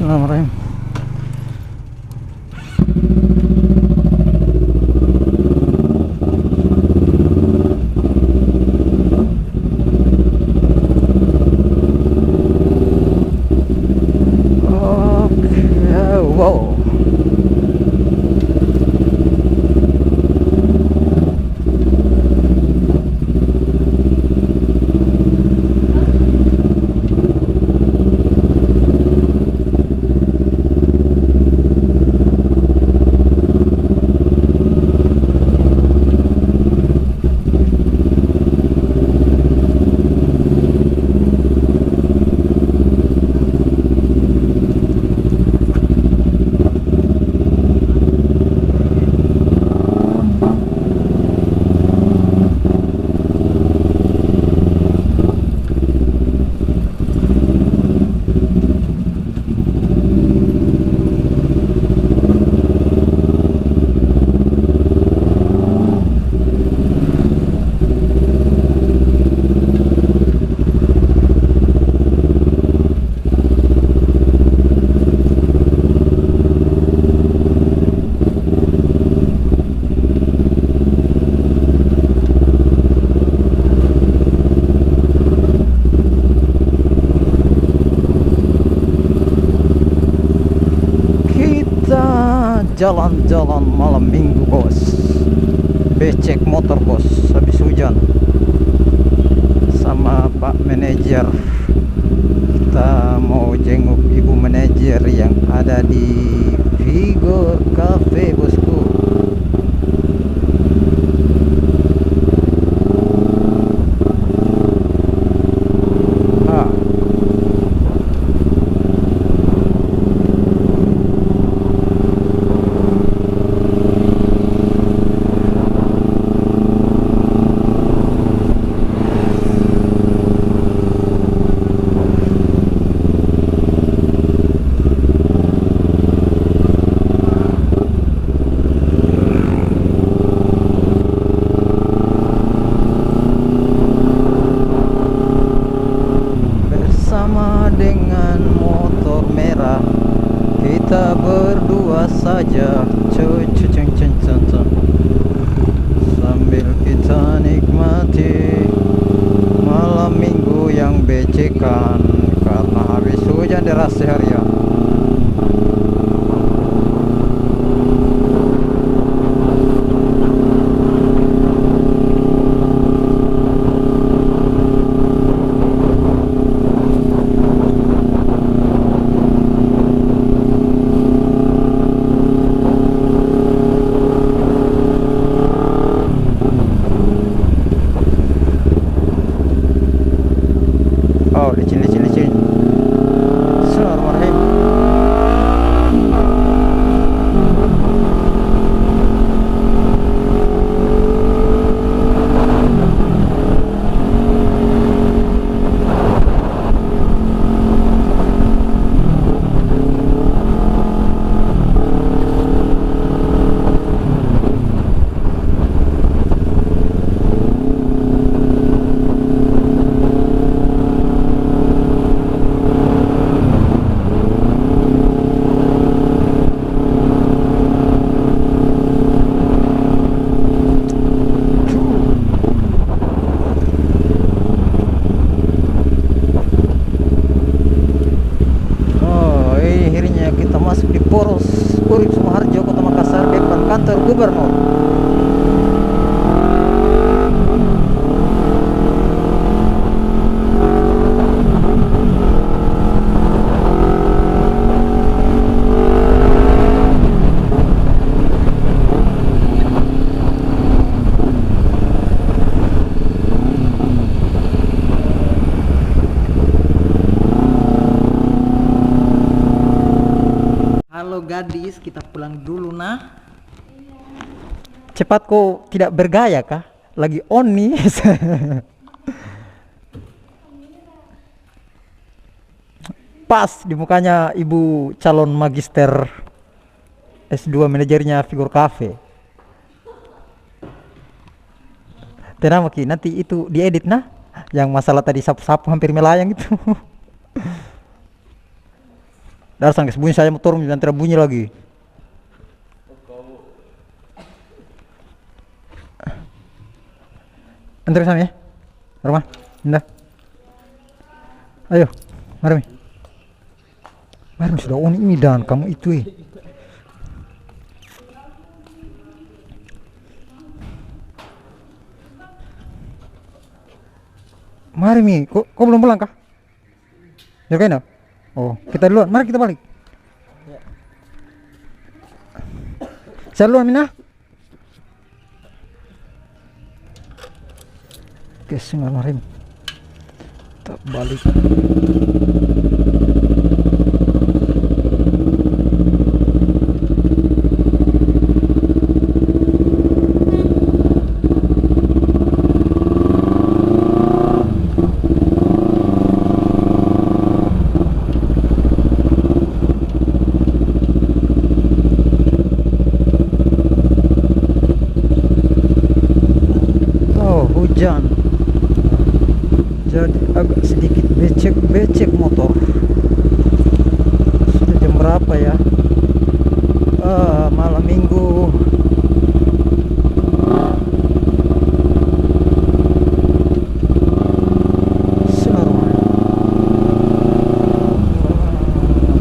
Bismillahirrahmanirrahim. Oke, wow. Jalan-jalan malam minggu, bos. Becek motor, bos, habis hujan sama Pak Manajer. Kita mau jenguk Ibu Manajer yang ada di Vigor Cafe, bosku. Dengan motor merah kita berdua saja, sambil kita nikmati malam minggu yang becekan karena habis hujan deras seharian. Oh, licin. Bismillahirrahmanirrahim. Masuk di Poros Urip Sumoharjo, Kota Makassar, depan kantor gubernur. Halo gadis, kita pulang dulu nah. Cepat, kok tidak bergaya kah? Lagi on nih. Pas di mukanya ibu calon magister S2 manajernya Vigor Cafe. Tenang Maki, nanti itu diedit nah. Yang masalah tadi sapu-sapu hampir melayang itu. Dasar guys, bunyi saya motor dan tidak bunyi lagi. Antar sana ya. Rumah. Indah. Ayo. Mari. Mari sudah ini dan kamu itu Mari Mi, kok belum pulang kah? Ya kan? Oh, kita duluan. Mari kita balik. Saya duluan Mina. Oke, mari. Kita balik. Hujan, jadi agak sedikit becek motor. Sudah jam berapa ya? Malam minggu.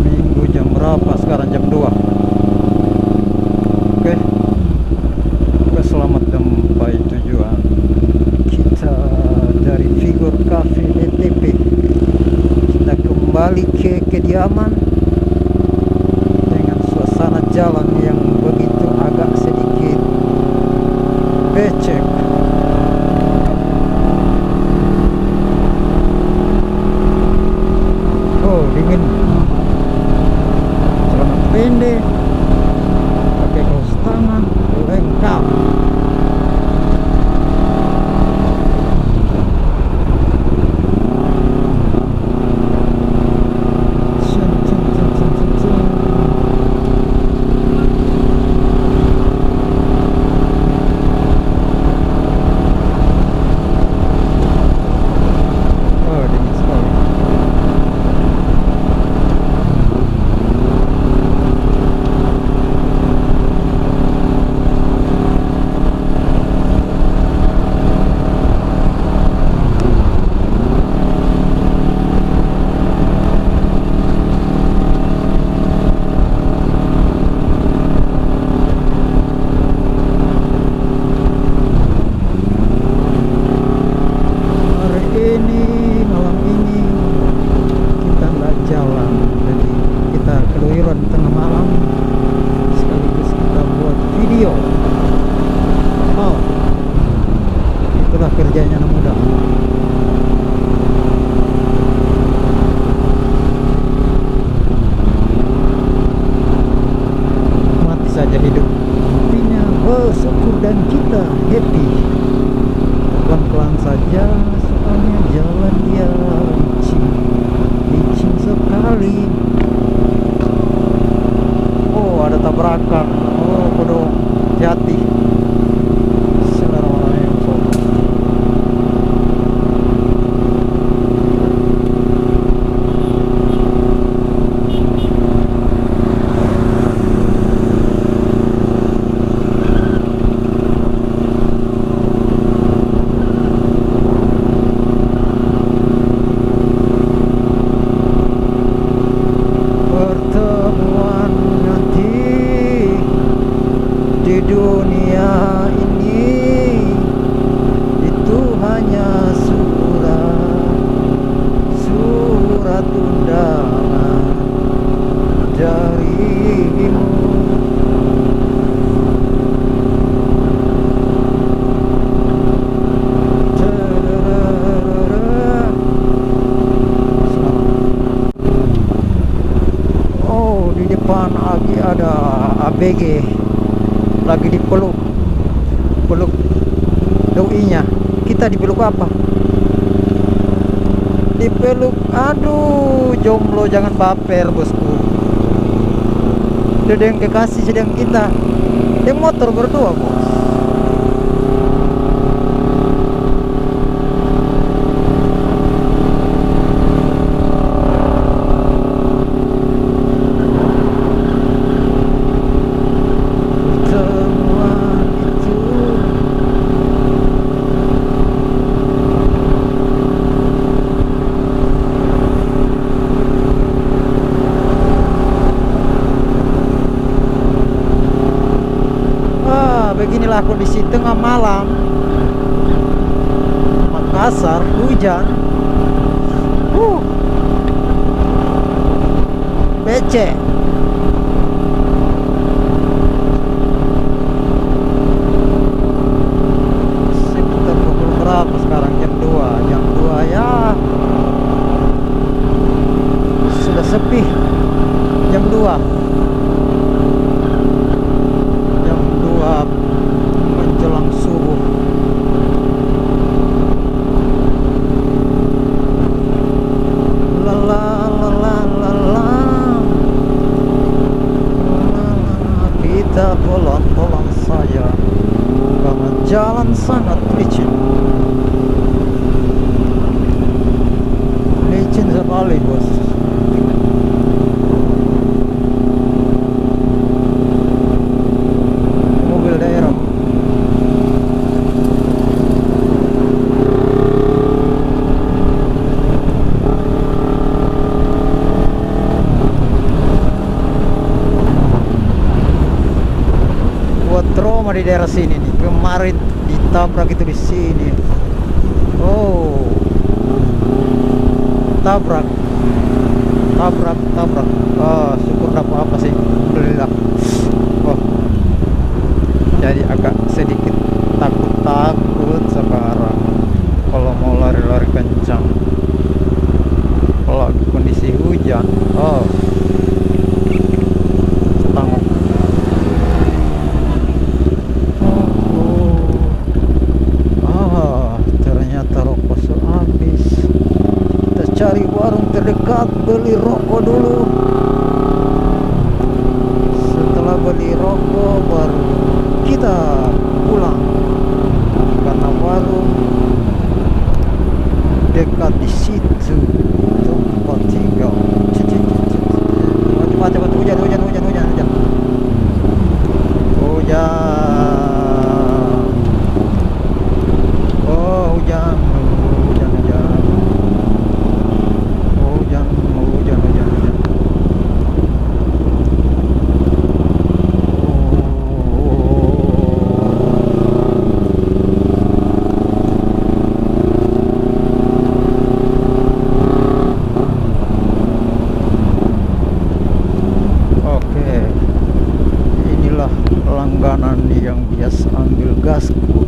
Minggu jam berapa sekarang? Jam 2. Oke, selamat sampai tujuan. Dari Vigor Cafe DTP kita kembali ke kediaman dengan suasana jalan yang begitu agak sedikit becek. Oh, dingin. Celana pendek, pakai kaos tangan lengkap. Malam ini kita nggak jalan, jadi kita keluyuran tengah malam sekaligus kita buat video. Oh, itulah kerjanya anak muda. Mati saja hidup, intinya bersyukur dan kita happy. Pelan-pelan saja, soalnya jalan dia licin sekali. Oh, ada tabrakan. Oh, bodoh jati. Pertemuan nanti di dunia ini itu hanya surat undangan darimu. Depan lagi ada ABG lagi dipeluk doi-nya. Kita dipeluk apa? Dipeluk, aduh, jomblo jangan baper bosku. Ada yang kekasih sedang kita di motor berdua bos. Beginilah kondisi tengah malam Makassar, hujan. Becek. Sekitar pukul berapa sekarang? Jam 2. Jam 2 ya. Sudah sepi. Jam 2. Jam 2 menjelang subuh. Kita pelan-pelan saja karena jalan sangat licin. Licin sekali, bos. Mobil daerah. Trauma di daerah sini nih. Kemarin ditabrak itu di sini. Oh, tabrak. Oh, syukur dapat apa sih? Alhamdulillah. Oh, jadi agak sedikit takut sekarang kalau mau lari-lari kencang. Kalau kondisi hujan, oh, sangat. Ternyata rokok habis. Kita cari warung terdekat, beli rokok dulu. Setelah beli rokok baru kita pulang, karena warung dekat di situ tempat tinggal. Cepat hujan. Langganan yang biasa ambil gasku.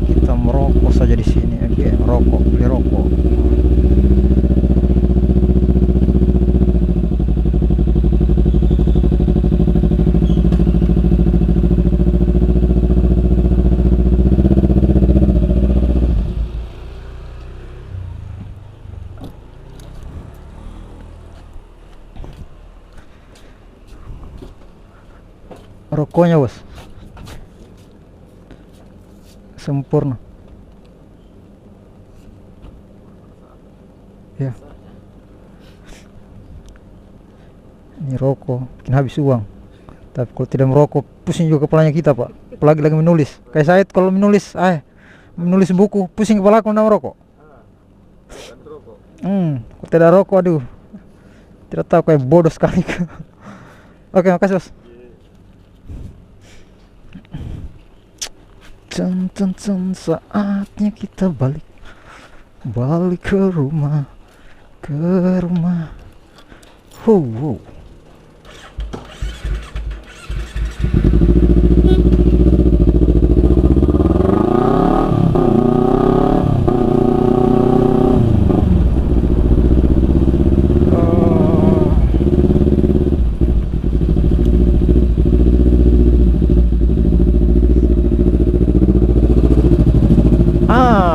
Kita merokok saja di sini, beli rokok. Rokoknya, bos, sempurna ya. Ini rokok bikin habis uang, tapi kalau tidak merokok pusing juga kepalanya kita, pak. Apalagi lagi menulis, kayak saya kalau menulis buku, pusing kepala aku. Nama rokok kalau tidak rokok, aduh, tidak tahu, kayak bodoh sekali. Oke, makasih, bos. Saatnya kita balik ke rumah. Wow.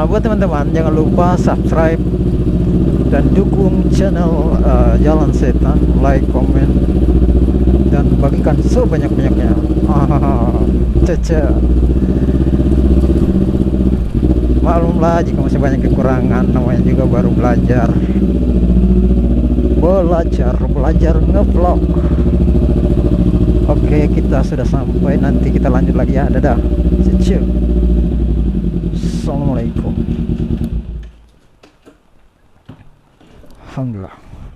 Buat teman-teman, jangan lupa subscribe dan dukung channel Jalan Setan, like, komen, dan bagikan sebanyak-banyaknya. Maklumlah jika masih banyak kekurangan, namanya juga baru belajar ngevlog. Oke, kita sudah sampai, nanti kita lanjut lagi ya. Dadah. Assalamualaikum. Alhamdulillah.